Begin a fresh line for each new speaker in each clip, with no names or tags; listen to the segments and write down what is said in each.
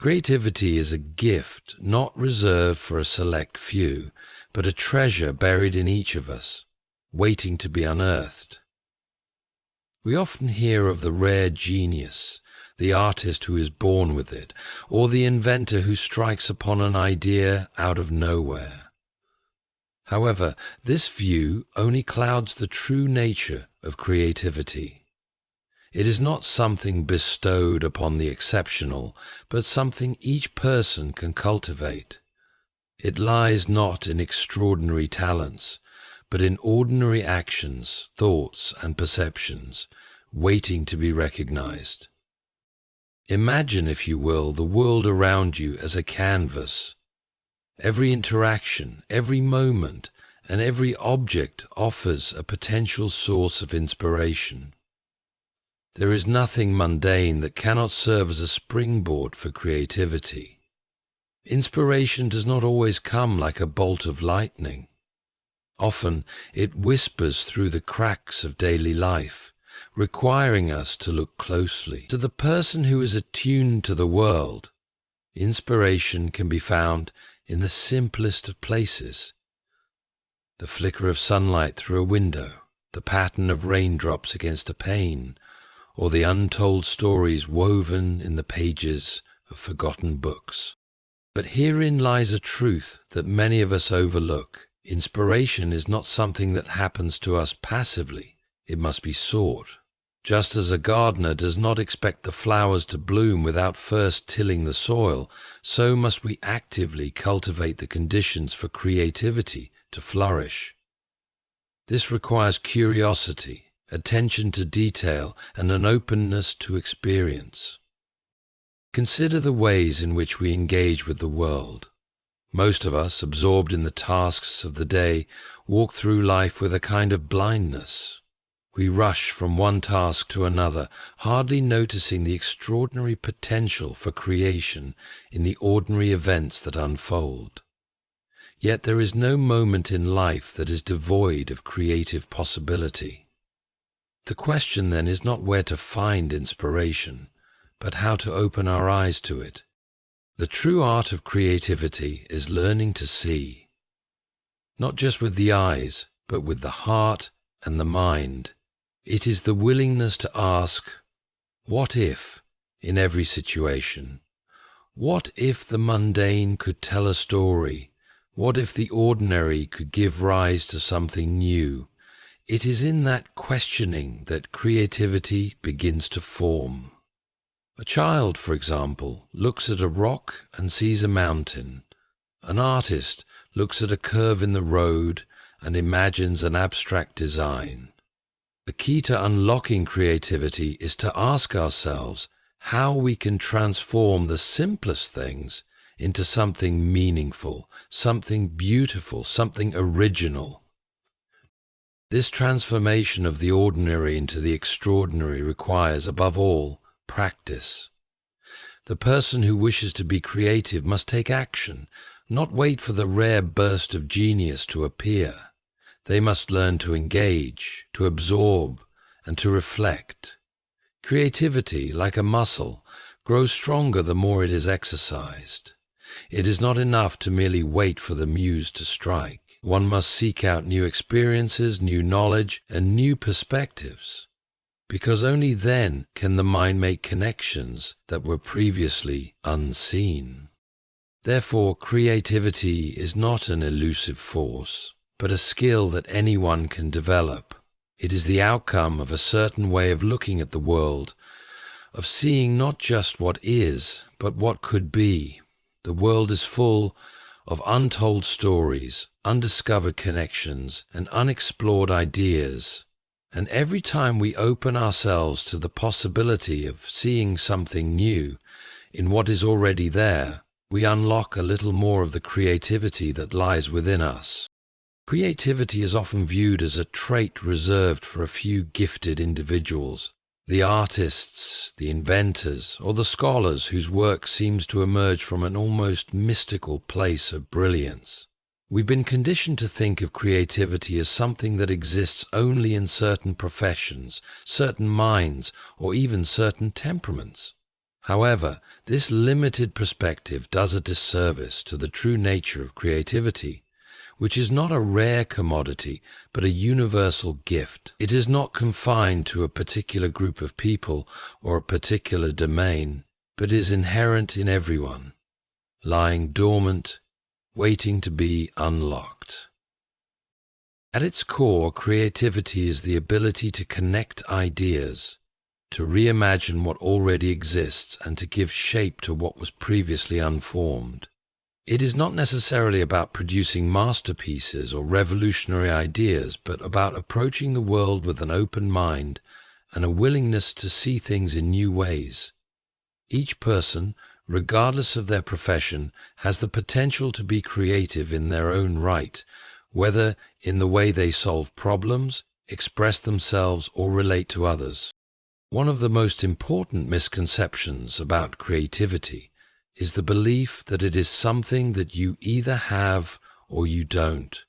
Creativity is a gift not reserved for a select few, but a treasure buried in each of us, waiting to be unearthed. We often hear of the rare genius, the artist who is born with it, or the inventor who strikes upon an idea out of nowhere. However, this view only clouds the true nature of creativity. It is not something bestowed upon the exceptional, but something each person can cultivate. It lies not in extraordinary talents, but in ordinary actions, thoughts, and perceptions, waiting to be recognized. Imagine, if you will, the world around you as a canvas. Every interaction, every moment, and every object offers a potential source of inspiration. There is nothing mundane that cannot serve as a springboard for creativity. Inspiration does not always come like a bolt of lightning. Often it whispers through the cracks of daily life, requiring us to look closely. To the person who is attuned to the world, inspiration can be found in the simplest of places. The flicker of sunlight through a window, the pattern of raindrops against a pane, or the untold stories woven in the pages of forgotten books. But herein lies a truth that many of us overlook. Inspiration is not something that happens to us passively. It must be sought. Just as a gardener does not expect the flowers to bloom without first tilling the soil, so must we actively cultivate the conditions for creativity to flourish. This requires curiosity, attention to detail, and an openness to experience. Consider the ways in which we engage with the world. Most of us, absorbed in the tasks of the day, walk through life with a kind of blindness. We rush from one task to another, hardly noticing the extraordinary potential for creation in the ordinary events that unfold. Yet there is no moment in life that is devoid of creative possibility. The question then is not where to find inspiration, but how to open our eyes to it. The true art of creativity is learning to see, not just with the eyes, but with the heart and the mind. It is the willingness to ask, what if, in every situation? What if the mundane could tell a story? What if the ordinary could give rise to something new? It is in that questioning that creativity begins to form. A child, for example, looks at a rock and sees a mountain. An artist looks at a curve in the road and imagines an abstract design. The key to unlocking creativity is to ask ourselves how we can transform the simplest things into something meaningful, something beautiful, something original. This transformation of the ordinary into the extraordinary requires, above all, practice. The person who wishes to be creative must take action, not wait for the rare burst of genius to appear. They must learn to engage, to absorb, and to reflect. Creativity, like a muscle, grows stronger the more it is exercised. It is not enough to merely wait for the muse to strike. One must seek out new experiences, new knowledge, and new perspectives, because only then can the mind make connections that were previously unseen. Therefore, creativity is not an elusive force, but a skill that anyone can develop. It is the outcome of a certain way of looking at the world, of seeing not just what is, but what could be. The world is full of untold stories, undiscovered connections, and unexplored ideas. And every time we open ourselves to the possibility of seeing something new in what is already there, we unlock a little more of the creativity that lies within us. Creativity is often viewed as a trait reserved for a few gifted individuals, the artists, the inventors, or the scholars whose work seems to emerge from an almost mystical place of brilliance. We've been conditioned to think of creativity as something that exists only in certain professions, certain minds, or even certain temperaments. However, this limited perspective does a disservice to the true nature of creativity, which is not a rare commodity, but a universal gift. It is not confined to a particular group of people or a particular domain, but is inherent in everyone, lying dormant, waiting to be unlocked. At its core, creativity is the ability to connect ideas, to reimagine what already exists, and to give shape to what was previously unformed. It is not necessarily about producing masterpieces or revolutionary ideas, but about approaching the world with an open mind and a willingness to see things in new ways. Each person, regardless of their profession, has the potential to be creative in their own right, whether in the way they solve problems, express themselves, or relate to others. One of the most important misconceptions about creativity is the belief that it is something that you either have or you don't.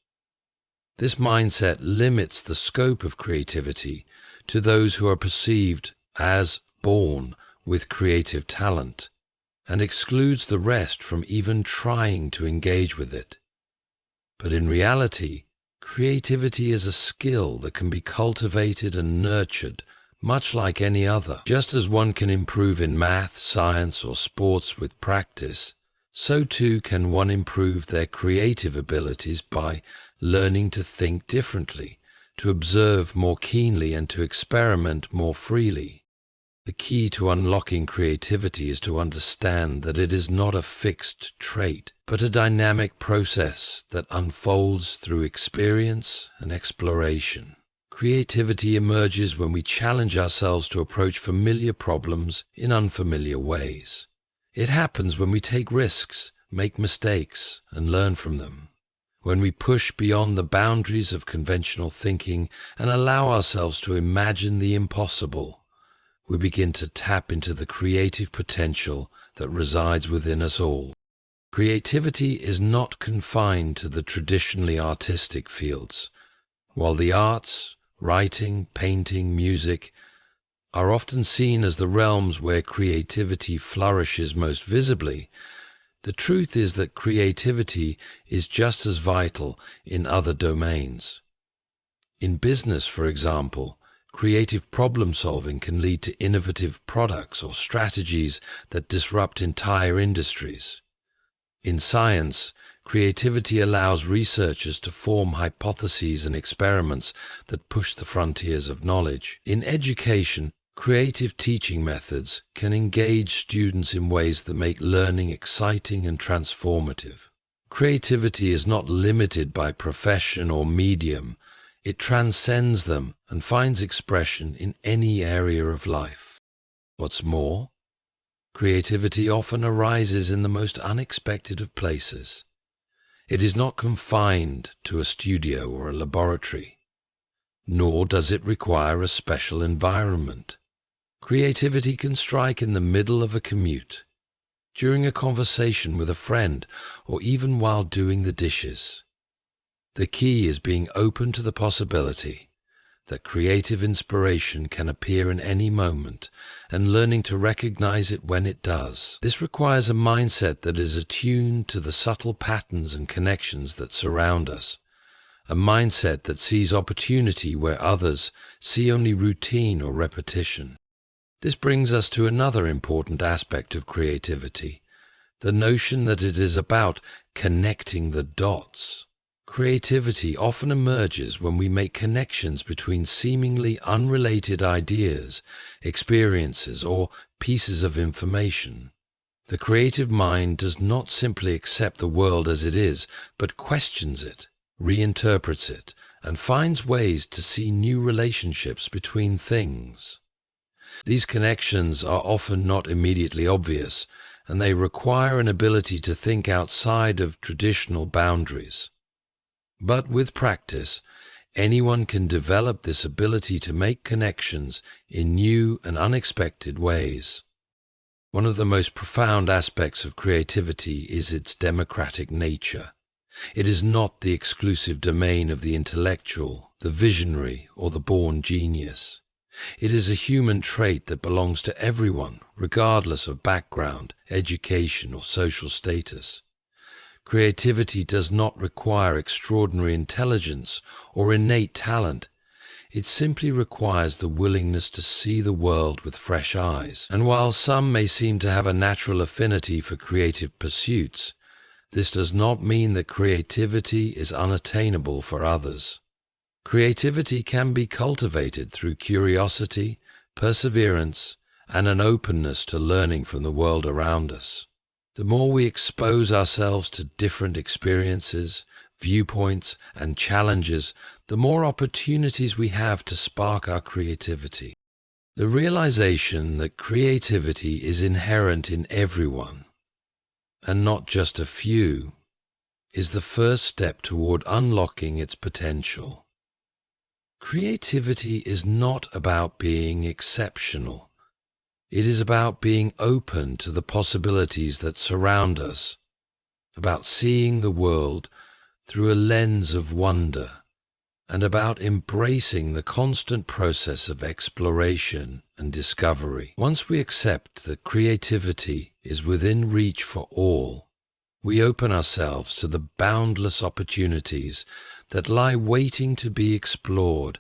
This mindset limits the scope of creativity to those who are perceived as born with creative talent, and excludes the rest from even trying to engage with it. But in reality, creativity is a skill that can be cultivated and nurtured, much like any other. Just as one can improve in math, science, or sports with practice, so too can one improve their creative abilities by learning to think differently, to observe more keenly, and to experiment more freely. The key to unlocking creativity is to understand that it is not a fixed trait, but a dynamic process that unfolds through experience and exploration. Creativity emerges when we challenge ourselves to approach familiar problems in unfamiliar ways. It happens when we take risks, make mistakes, and learn from them. When we push beyond the boundaries of conventional thinking and allow ourselves to imagine the impossible, we begin to tap into the creative potential that resides within us all. Creativity is not confined to the traditionally artistic fields. While the arts, writing, painting, music, are often seen as the realms where creativity flourishes most visibly, the truth is that creativity is just as vital in other domains. In business, for example, creative problem-solving can lead to innovative products or strategies that disrupt entire industries. In science, creativity allows researchers to form hypotheses and experiments that push the frontiers of knowledge. In education, creative teaching methods can engage students in ways that make learning exciting and transformative. Creativity is not limited by profession or medium. It transcends them and finds expression in any area of life. What's more, creativity often arises in the most unexpected of places. It is not confined to a studio or a laboratory, nor does it require a special environment. Creativity can strike in the middle of a commute, during a conversation with a friend, or even while doing the dishes. The key is being open to the possibility that creative inspiration can appear in any moment and learning to recognize it when it does. This requires a mindset that is attuned to the subtle patterns and connections that surround us, a mindset that sees opportunity where others see only routine or repetition. This brings us to another important aspect of creativity, the notion that it is about connecting the dots. Creativity often emerges when we make connections between seemingly unrelated ideas, experiences, or pieces of information. The creative mind does not simply accept the world as it is, but questions it, reinterprets it, and finds ways to see new relationships between things. These connections are often not immediately obvious, and they require an ability to think outside of traditional boundaries. But with practice, anyone can develop this ability to make connections in new and unexpected ways. One of the most profound aspects of creativity is its democratic nature. It is not the exclusive domain of the intellectual, the visionary, or the born genius. It is a human trait that belongs to everyone, regardless of background, education, or social status. Creativity does not require extraordinary intelligence or innate talent. It simply requires the willingness to see the world with fresh eyes. And while some may seem to have a natural affinity for creative pursuits, this does not mean that creativity is unattainable for others. Creativity can be cultivated through curiosity, perseverance, and an openness to learning from the world around us. The more we expose ourselves to different experiences, viewpoints, and challenges, the more opportunities we have to spark our creativity. The realization that creativity is inherent in everyone, and not just a few, is the first step toward unlocking its potential. Creativity is not about being exceptional. It is about being open to the possibilities that surround us, about seeing the world through a lens of wonder, and about embracing the constant process of exploration and discovery. Once we accept that creativity is within reach for all, we open ourselves to the boundless opportunities that lie waiting to be explored,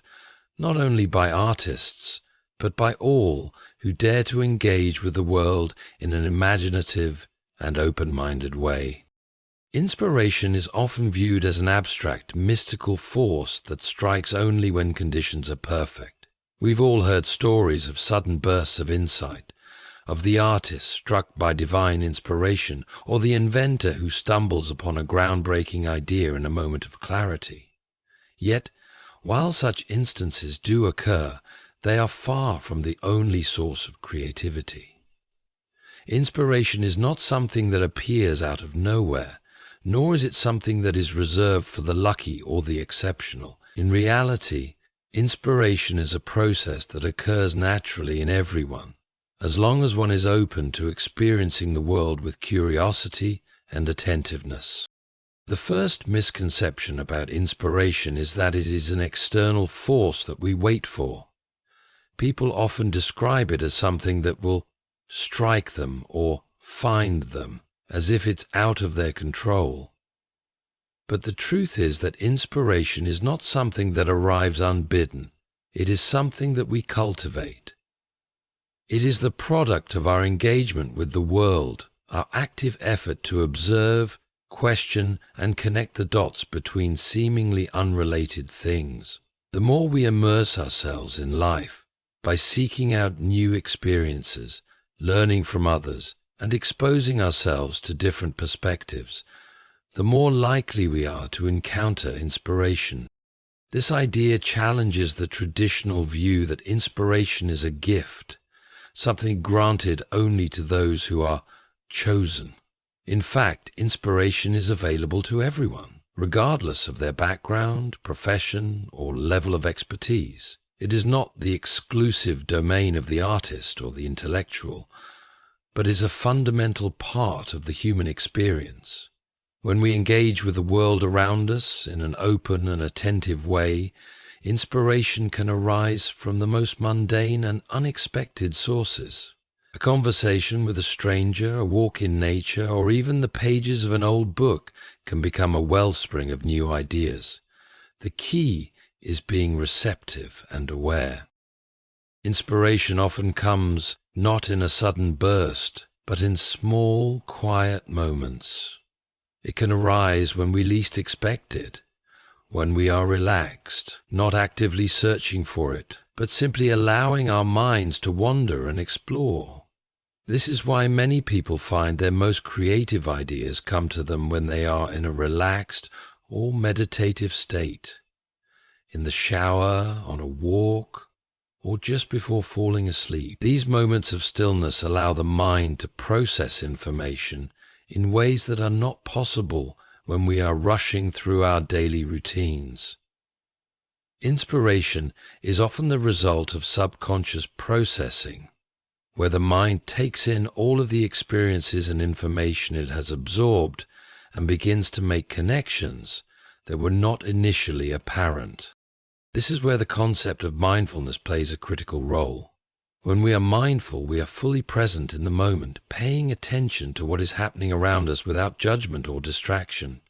not only by artists, but by all who dare to engage with the world in an imaginative and open-minded way. Inspiration is often viewed as an abstract, mystical force that strikes only when conditions are perfect. We've all heard stories of sudden bursts of insight, of the artist struck by divine inspiration, or the inventor who stumbles upon a groundbreaking idea in a moment of clarity. Yet, while such instances do occur, they are far from the only source of creativity. Inspiration is not something that appears out of nowhere, nor is it something that is reserved for the lucky or the exceptional. In reality, inspiration is a process that occurs naturally in everyone, as long as one is open to experiencing the world with curiosity and attentiveness. The first misconception about inspiration is that it is an external force that we wait for. People often describe it as something that will strike them or find them, as if it's out of their control. But the truth is that inspiration is not something that arrives unbidden. It is something that we cultivate. It is the product of our engagement with the world, our active effort to observe, question, and connect the dots between seemingly unrelated things. The more we immerse ourselves in life, by seeking out new experiences, learning from others, and exposing ourselves to different perspectives, the more likely we are to encounter inspiration. This idea challenges the traditional view that inspiration is a gift, something granted only to those who are chosen. In fact, inspiration is available to everyone, regardless of their background, profession, or level of expertise. It is not the exclusive domain of the artist or the intellectual, but is a fundamental part of the human experience. When we engage with the world around us in an open and attentive way, inspiration can arise from the most mundane and unexpected sources. A conversation with a stranger, a walk in nature, or even the pages of an old book can become a wellspring of new ideas. The key is being receptive and aware. Inspiration often comes not in a sudden burst, but in small, quiet moments. It can arise when we least expect it, when we are relaxed, not actively searching for it, but simply allowing our minds to wander and explore. This is why many people find their most creative ideas come to them when they are in a relaxed or meditative state, in the shower, on a walk, or just before falling asleep. These moments of stillness allow the mind to process information in ways that are not possible when we are rushing through our daily routines. Inspiration is often the result of subconscious processing, where the mind takes in all of the experiences and information it has absorbed and begins to make connections that were not initially apparent. This is where the concept of mindfulness plays a critical role. When we are mindful, we are fully present in the moment, paying attention to what is happening around us without judgment or distraction.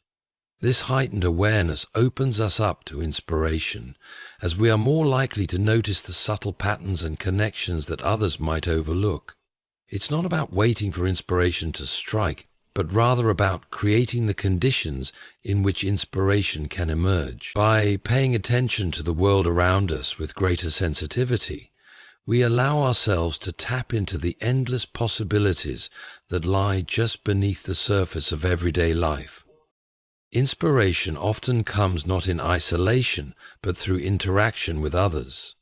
This heightened awareness opens us up to inspiration, as we are more likely to notice the subtle patterns and connections that others might overlook. It's not about waiting for inspiration to strike, but rather about creating the conditions in which inspiration can emerge. By paying attention to the world around us with greater sensitivity, we allow ourselves to tap into the endless possibilities that lie just beneath the surface of everyday life. Inspiration often comes not in isolation, but through interaction with others.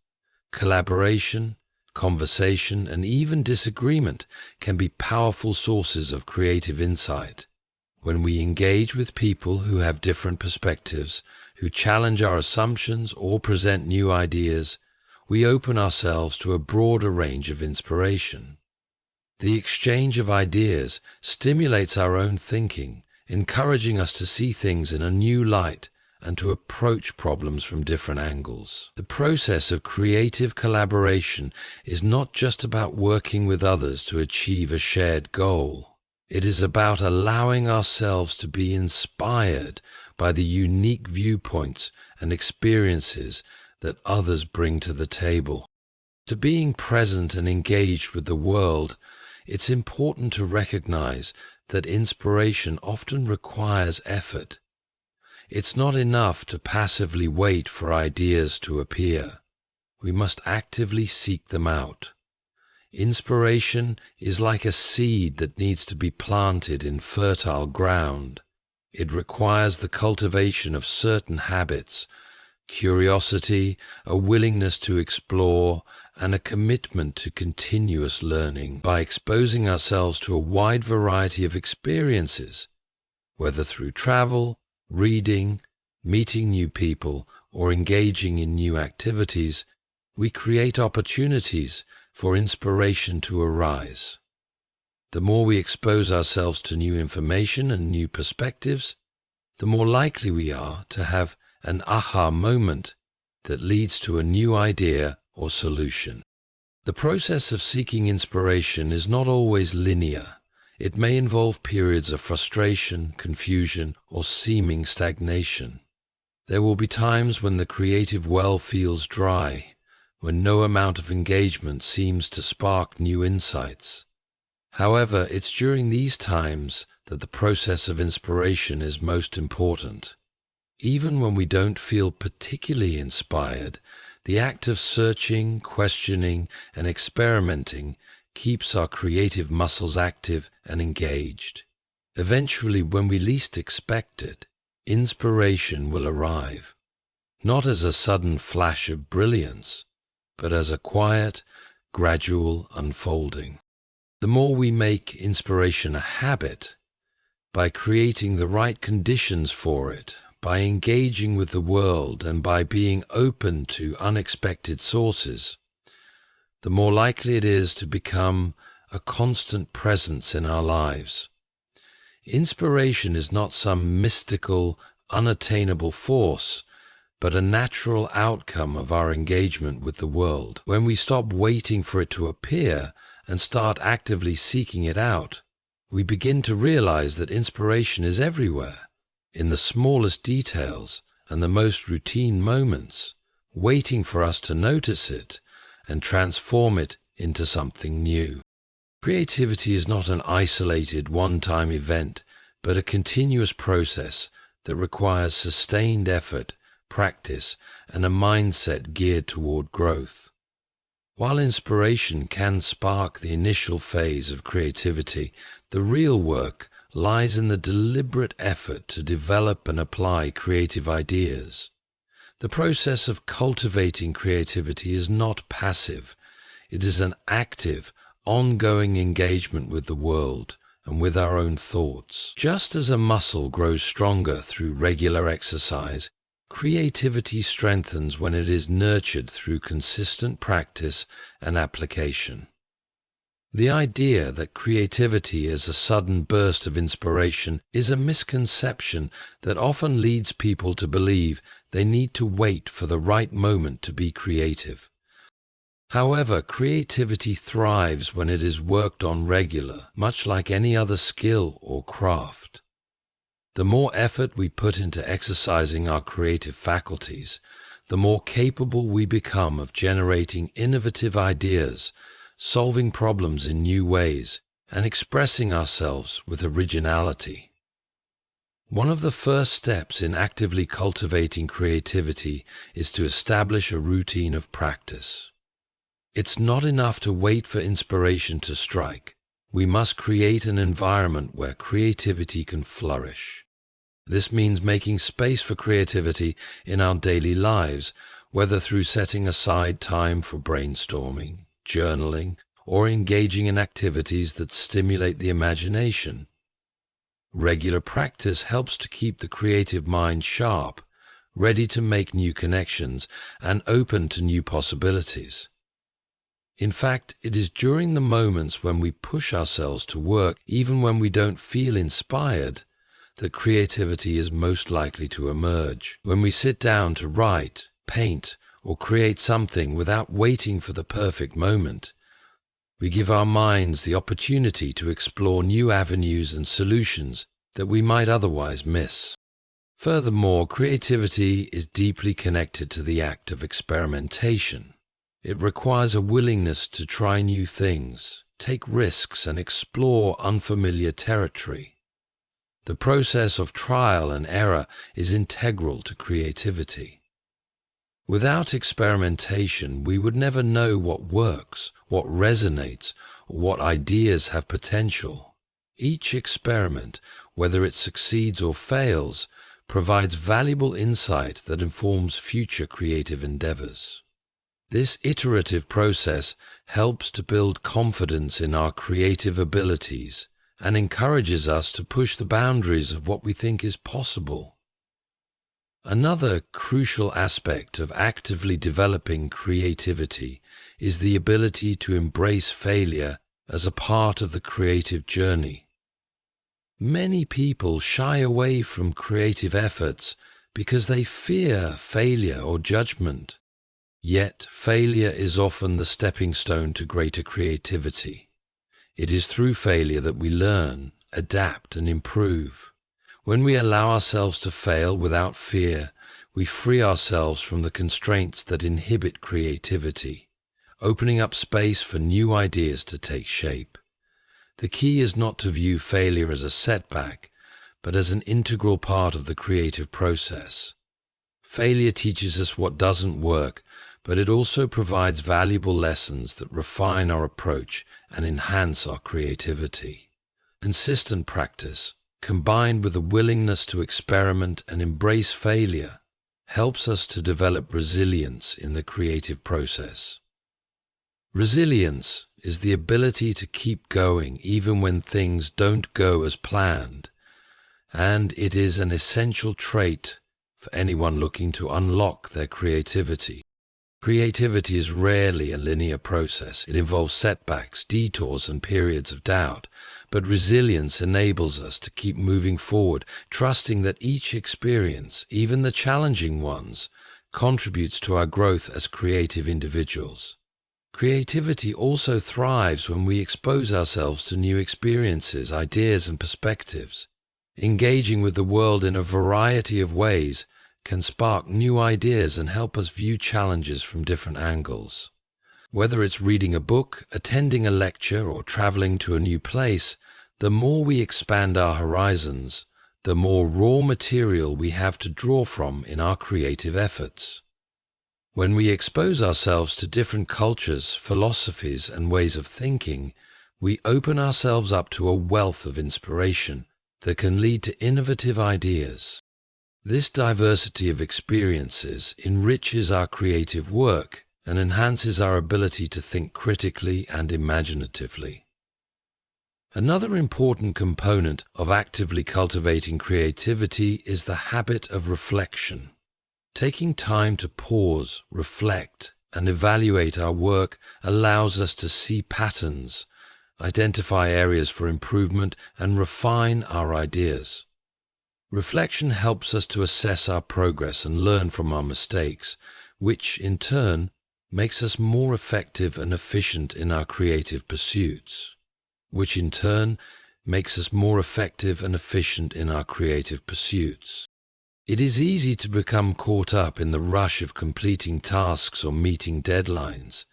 Collaboration, conversation, and even disagreement can be powerful sources of creative insight. When we engage with people who have different perspectives, who challenge our assumptions or present new ideas, we open ourselves to a broader range of inspiration. The exchange of ideas stimulates our own thinking, encouraging us to see things in a new light and to approach problems from different angles. The process of creative collaboration is not just about working with others to achieve a shared goal. It is about allowing ourselves to be inspired by the unique viewpoints and experiences that others bring to the table. To being present and engaged with the world, it's important to recognize that inspiration often requires effort. It's not enough to passively wait for ideas to appear. We must actively seek them out. Inspiration is like a seed that needs to be planted in fertile ground. It requires the cultivation of certain habits, curiosity, a willingness to explore, and a commitment to continuous learning. By exposing ourselves to a wide variety of experiences, whether through travel, reading, meeting new people, or engaging in new activities, we create opportunities for inspiration to arise. The more we expose ourselves to new information and new perspectives, the more likely we are to have an aha moment that leads to a new idea or solution. The process of seeking inspiration is not always linear. It may involve periods of frustration, confusion, or seeming stagnation. There will be times when the creative well feels dry, when no amount of engagement seems to spark new insights. However, it's during these times that the process of inspiration is most important. Even when we don't feel particularly inspired, the act of searching, questioning, and experimenting keeps our creative muscles active and engaged. Eventually, when we least expect it, inspiration will arrive, not as a sudden flash of brilliance, but as a quiet, gradual unfolding. The more we make inspiration a habit, by creating the right conditions for it, by engaging with the world, and by being open to unexpected sources, the more likely it is to become a constant presence in our lives. Inspiration is not some mystical, unattainable force, but a natural outcome of our engagement with the world. When we stop waiting for it to appear and start actively seeking it out, we begin to realize that inspiration is everywhere, in the smallest details and the most routine moments, waiting for us to notice it and transform it into something new. Creativity is not an isolated one-time event, but a continuous process that requires sustained effort, practice, and a mindset geared toward growth. While inspiration can spark the initial phase of creativity, the real work lies in the deliberate effort to develop and apply creative ideas. The process of cultivating creativity is not passive. It is an active, ongoing engagement with the world and with our own thoughts. Just as a muscle grows stronger through regular exercise, creativity strengthens when it is nurtured through consistent practice and application. The idea that creativity is a sudden burst of inspiration is a misconception that often leads people to believe they need to wait for the right moment to be creative. However, creativity thrives when it is worked on regular, much like any other skill or craft. The more effort we put into exercising our creative faculties, the more capable we become of generating innovative ideas, solving problems in new ways, and expressing ourselves with originality. One of the first steps in actively cultivating creativity is to establish a routine of practice. It's not enough to wait for inspiration to strike. We must create an environment where creativity can flourish. This means making space for creativity in our daily lives, whether through setting aside time for brainstorming, journaling, or engaging in activities that stimulate the imagination. Regular practice helps to keep the creative mind sharp, ready to make new connections, and open to new possibilities. In fact, it is during the moments when we push ourselves to work, even when we don't feel inspired, that creativity is most likely to emerge. When we sit down to write, paint, or create something without waiting for the perfect moment, we give our minds the opportunity to explore new avenues and solutions that we might otherwise miss. Furthermore, creativity is deeply connected to the act of experimentation. It requires a willingness to try new things, take risks, and explore unfamiliar territory. The process of trial and error is integral to creativity. Without experimentation, we would never know what works, what resonates, or what ideas have potential. Each experiment, whether it succeeds or fails, provides valuable insight that informs future creative endeavors. This iterative process helps to build confidence in our creative abilities and encourages us to push the boundaries of what we think is possible. Another crucial aspect of actively developing creativity is the ability to embrace failure as a part of the creative journey. Many people shy away from creative efforts because they fear failure or judgment. Yet, failure is often the stepping stone to greater creativity. It is through failure that we learn, adapt, and improve. When we allow ourselves to fail without fear, we free ourselves from the constraints that inhibit creativity, opening up space for new ideas to take shape. The key is not to view failure as a setback, but as an integral part of the creative process. Failure teaches us what doesn't work, but it also provides valuable lessons that refine our approach and enhance our creativity. Consistent practice, combined with a willingness to experiment and embrace failure, helps us to develop resilience in the creative process. Resilience is the ability to keep going even when things don't go as planned, and it is an essential trait for anyone looking to unlock their creativity. Creativity is rarely a linear process. It involves setbacks, detours, and periods of doubt, but resilience enables us to keep moving forward, trusting that each experience, even the challenging ones, contributes to our growth as creative individuals. Creativity also thrives when we expose ourselves to new experiences, ideas, and perspectives. Engaging with the world in a variety of ways can spark new ideas and help us view challenges from different angles. Whether it's reading a book, attending a lecture, or traveling to a new place, the more we expand our horizons, the more raw material we have to draw from in our creative efforts. When we expose ourselves to different cultures, philosophies, and ways of thinking, we open ourselves up to a wealth of inspiration that can lead to innovative ideas. This diversity of experiences enriches our creative work and enhances our ability to think critically and imaginatively. Another important component of actively cultivating creativity is the habit of reflection. Taking time to pause, reflect, and evaluate our work allows us to see patterns, identify areas for improvement, and refine our ideas. Reflection helps us to assess our progress and learn from our mistakes, which, in turn, makes us more effective and efficient in our creative pursuits. It is easy to become caught up in the rush of completing tasks or meeting deadlines,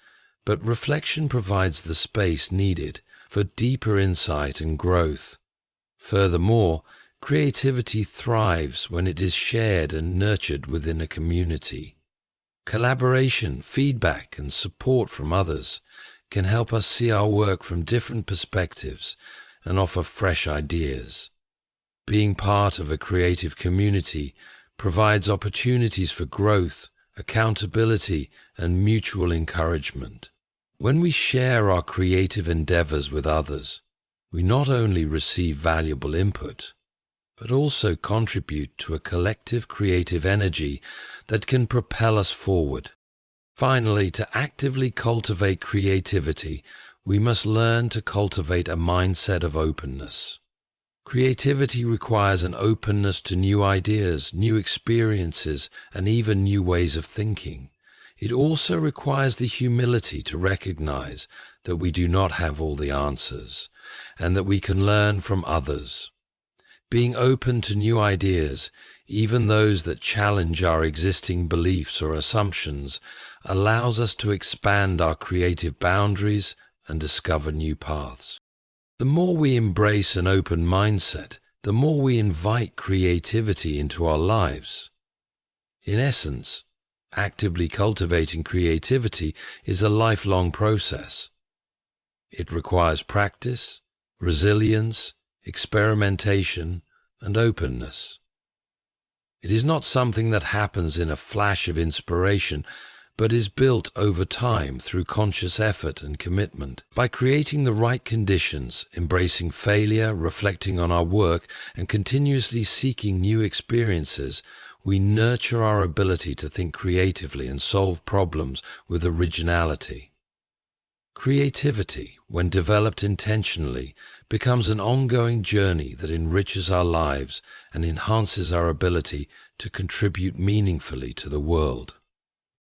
but reflection provides the space needed for deeper insight and growth. Furthermore, creativity thrives when it is shared and nurtured within a community. Collaboration, feedback, and support from others can help us see our work from different perspectives and offer fresh ideas. Being part of a creative community provides opportunities for growth, accountability, and mutual encouragement. When we share our creative endeavors with others, we not only receive valuable input, but also contribute to a collective creative energy that can propel us forward. Finally, to actively cultivate creativity, we must learn to cultivate a mindset of openness. Creativity requires an openness to new ideas, new experiences, and even new ways of thinking. It also requires the humility to recognize that we do not have all the answers, and that we can learn from others. Being open to new ideas, even those that challenge our existing beliefs or assumptions, allows us to expand our creative boundaries and discover new paths. The more we embrace an open mindset, the more we invite creativity into our lives. In essence, actively cultivating creativity is a lifelong process. It requires practice, resilience, experimentation, and openness. It is not something that happens in a flash of inspiration, but is built over time through conscious effort and commitment. By creating the right conditions, embracing failure, reflecting on our work, and continuously seeking new experiences, we nurture our ability to think creatively and solve problems with originality. Creativity, when developed intentionally, becomes an ongoing journey that enriches our lives and enhances our ability to contribute meaningfully to the world.